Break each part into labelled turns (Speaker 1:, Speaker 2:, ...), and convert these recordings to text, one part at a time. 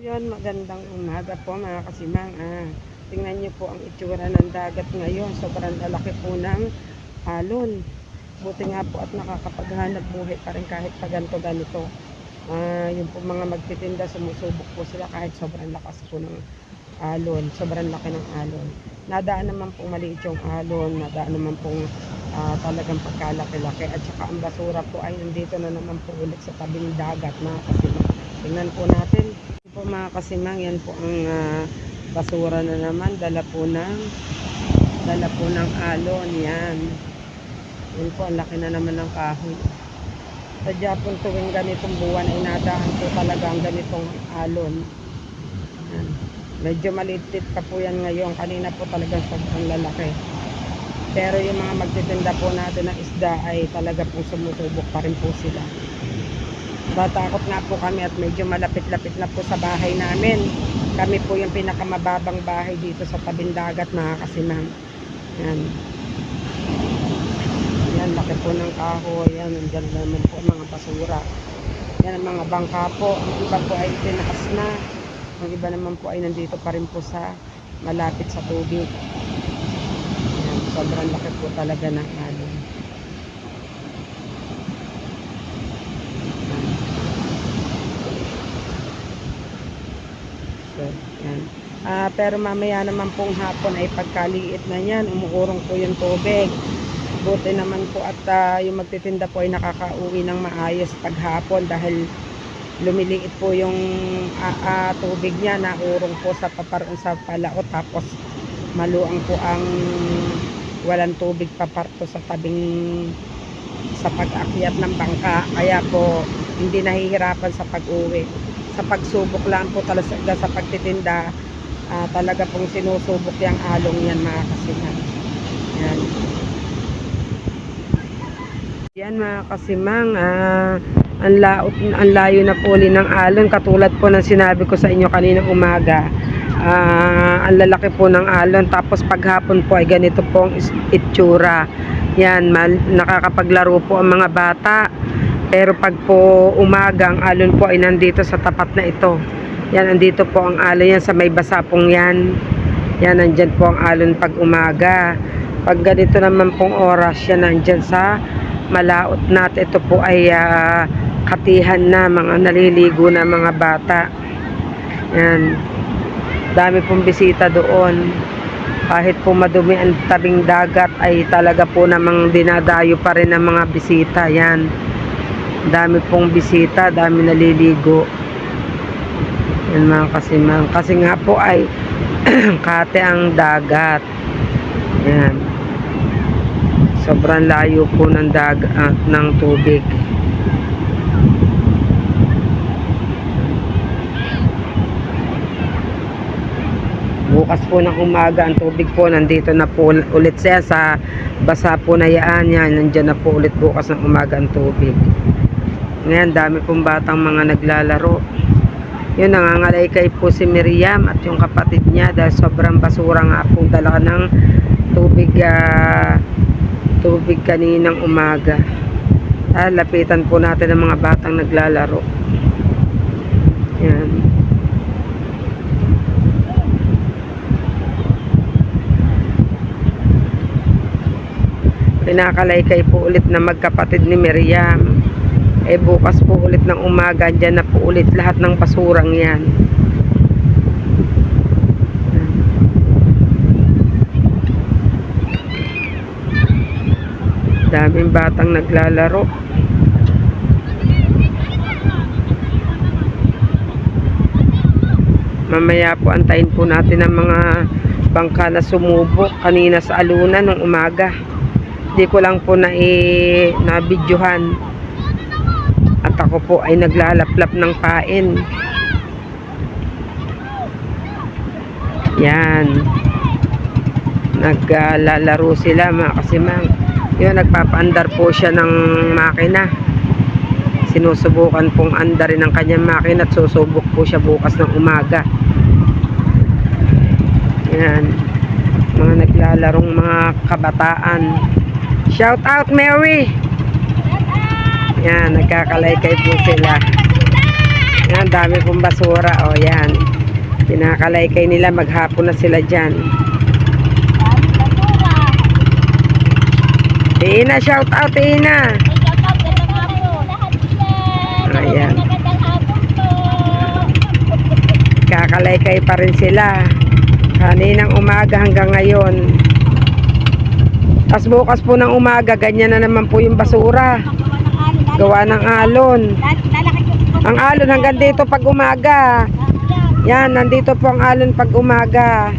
Speaker 1: Yun, magandang umaga po mga kasimang. Tingnan niyo po ang itsura ng dagat ngayon. Sobrang lalaki po ng alon. Buti nga po at nakakapaghanap buhay pa rin kahit pa ganito-ganito. Yung po mga magtitinda, sumusubok po sila kahit sobrang lakas po ng alon. Sobrang laki ng alon. Nadaan naman pong maliit yung alon. Nadaan naman pong talagang pagkalaki-laki. At saka ang basura po ay nandito na naman po ulit sa tabing dagat mga kasimang. Tingnan po natin po mga kasimang, yan po ang basura na naman, dala po ng alon. Yan po, ang laki na naman ng kahoy. Sadya po tuwing ganitong buwan ay nadaan po talaga ang ganitong alon. Yan. Medyo maliit pa po yan ngayon, kanina po talagang sobrang lalaki. Pero yung mga magtitinda po natin ng isda ay talaga po sumusubok pa rin po sila. Tatakot nga po kami at medyo malapit-lapit na po sa bahay namin. Kami po yung pinakamababang bahay dito sa tabing dagat mga kasimang. Yan. Yan, laki po ng kahoy. Yan, nandiyan naman po mga basura. Yan ang mga bangka po. Ang iba po ay tinaas na. Ang iba naman po ay nandito pa rin po sa malapit sa tubig. Yan, sobrang laki po talaga ng alon. Yan. Pero mamaya naman pong hapon ay pagkaliit na yan, umuurong po yung tubig. Buti naman po at yung magtitinda po ay nakakauwi ng maayos paghapon dahil lumiliit po yung tubig niya, naurong po sa paparoon sa palaot, tapos maluang po ang walang tubig paparto sa tabing sa pag-akyat ng bangka, kaya po hindi nahihirapan sa pag-uwi. Sa pagsubok lang po talaga sa pagtitinda, talaga pong sinusubok yung along yan mga kasimang. Yan. Yan mga kasimang, ang layo na po ulit ng alon, katulad po ng sinabi ko sa inyo kanina umaga. Ang lalaki po ng alon, tapos paghapon po ay ganito po ang itsura. Yan, nakakapaglaro po ang mga bata. Pero pag po umaga, ang alon po ay nandito sa tapat na ito. Yan, andito po ang alon yan sa may basa pong yan. Yan, nandyan po ang alon pag umaga. Pag ganito naman pong oras, yan nandyan sa malaot na. Ito po ay katihan na, mga naliligo na mga bata. Yan, dami pong bisita doon. Kahit po madumi ang tabing dagat, ay talaga po namang dinadayo pa rin ng mga bisita. Yan. Dami pong bisita, dami naliligo. Yan mga kasimang. Kasi nga po ay kate ang dagat. Yan. Sobrang layo po ng dagat ng tubig. Bukas po ng umaga, ang tubig po nandito na po ulit siya sa basa po na yan. Yan, nandyan na po ulit bukas ng umaga ang tubig. Ngayon, dami pong batang mga naglalaro. Yun, nangangalaykay po si Miriam at yung kapatid niya dahil sobrang basura nga po dala ng tubig, tubig kaninang umaga. Lapitan po natin ang mga batang naglalaro. Yan. Pinakalaykay po ulit na magkapatid ni Miriam. Bukas po ulit ng umaga, dyan na po ulit lahat ng basurang yan. Daming batang naglalaro. Mamaya po antayin po natin ang mga bangka na sumubok kanina sa alunan ng umaga. Hindi ko lang po na-videohan. At ako po ay naglalaplap ng pain. Yan. Naglalaro sila mga kasimang. Yun, nagpapaandar po siya ng makina. Sinusubukan pong andarin ng kanyang makina at susubok po siya bukas ng umaga. Yan. Mga naglalarong mga kabataan. Shout out Mary! Yan, nagkakalaykay po sila. Yan, dami pong basura. O, yan. Pinakalaykay nila. Maghapon na sila dyan. Tina, shout out, Tina. Ayan. Kakalaykay pa rin sila. Kaninang umaga hanggang ngayon. Tapos bukas po ng umaga, ganyan na naman po yung basura. Gawa ng alon. Ang alon hanggang dito pag umaga. Yan, nandito po ang alon pag umaga.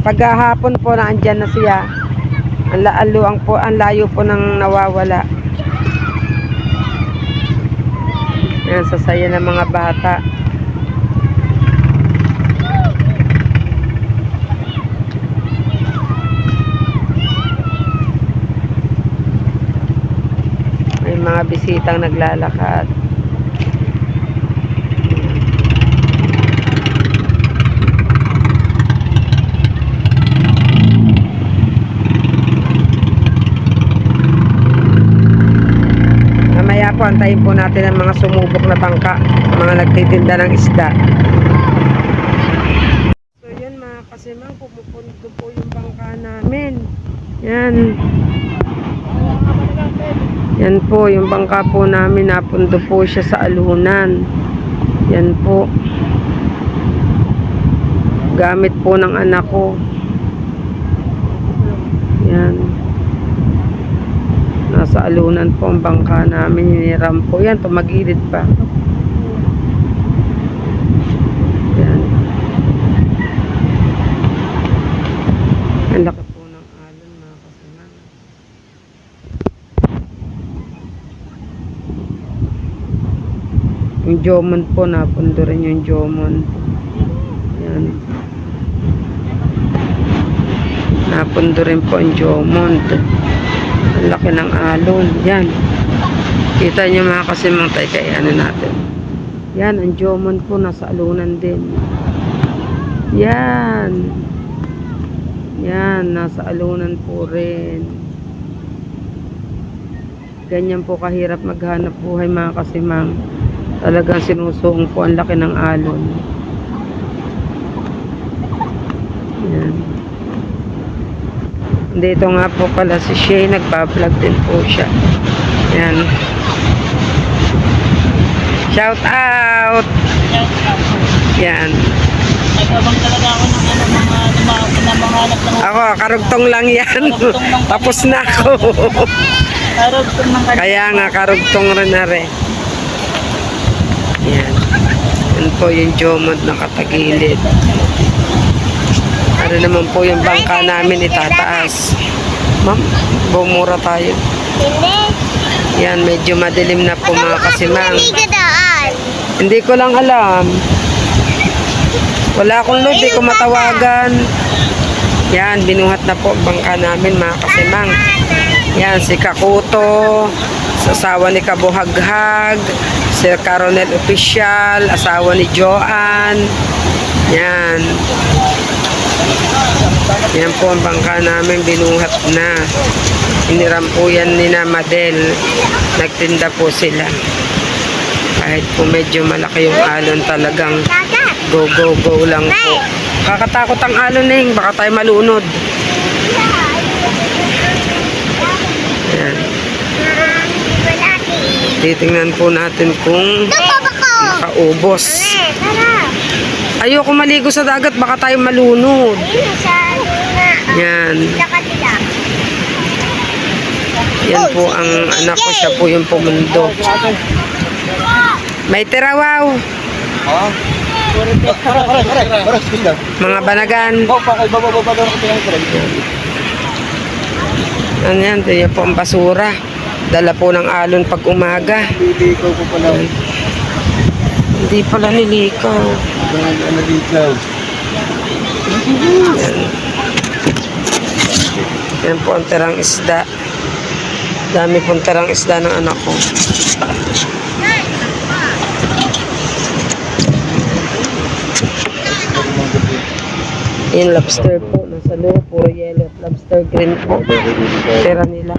Speaker 1: Pag hapon po, naandyan na siya. Ang layo po nang nawawala. Yan, sasaya ng mga bata. May mga bisitang naglalakad. Mamaya po, antayin po natin ang mga sumubok na bangka, mga nagtitinda ng isda. So yun mga kasimang, pumupunto po yung bangka namin. Yan. Yan po, yung bangka po namin, napundo po siya sa alunan. Yan po. Gamit po ng anak ko. Yan. Nasa alunan po ang bangka namin, hiniram po. Yan, tumagilid pa. Yan. Ang laki po ng alon mga kasimang. Yung Jomon po, napundo rin yung Jomon. Yan. Napundo rin po ang Jomon. Ang laki ng alon. Yan. Kita nyo mga kasimang tayo kaya ano natin. Yan, ang Jomon po nasa alunan din. Yan. Yan, nasa alunan po rin. Ganyan po kahirap maghanap buhay mga kasimang. Talagang sinusuong po ang laki ng alon. Yan. Dito nga po pala si Shay, nagbablog din po siya. Yan. Shout out! Yan.
Speaker 2: Nagabang talaga ako ng ano, mga namahanap ng
Speaker 1: Ako, karugtong lang yan. Tapos na ako.
Speaker 2: karugtong ng
Speaker 1: Kaya nga, karugtong rin na rin. Yan. Yan po yung Jomod na katagilid. Ano naman po yung bangka namin itataas. Ma'am, bumura tayo. Yan, medyo madilim na po mga kasimang. Hindi ko lang alam. Wala akong load, di ko matawagan. Yan, binuhat na po ang bangka namin mga kasimang. Yan, si Kakuto, asawa ni Kabuhaghag, si Caronel Official, asawa ni Joanne. Yan. Yan po ang bangka namin, binuhat na. Iniram po yan ni Madel. Nagtinda po sila. Kahit po medyo malaki yung alon, talagang go, go, go lang po. Kakatakot ang alon eh, baka tayo malunod. Yan. Titingnan po natin kung nakaubos. Ayoko maligo sa dagat, baka tayo malunod. Yan. Yan po ang anak ko, siya po yung pumundo. May tirawaw. Mga banagan. Ano yan, yan po ang basura. Dala po ng alon pag umaga. Hindi pala nilikaw. Yan. Yan po ang tirang isda. Dami pong tirang isda ng anak ko. Yung lobster po, nasa loob, puro yellow at lobster green po. Tira nila.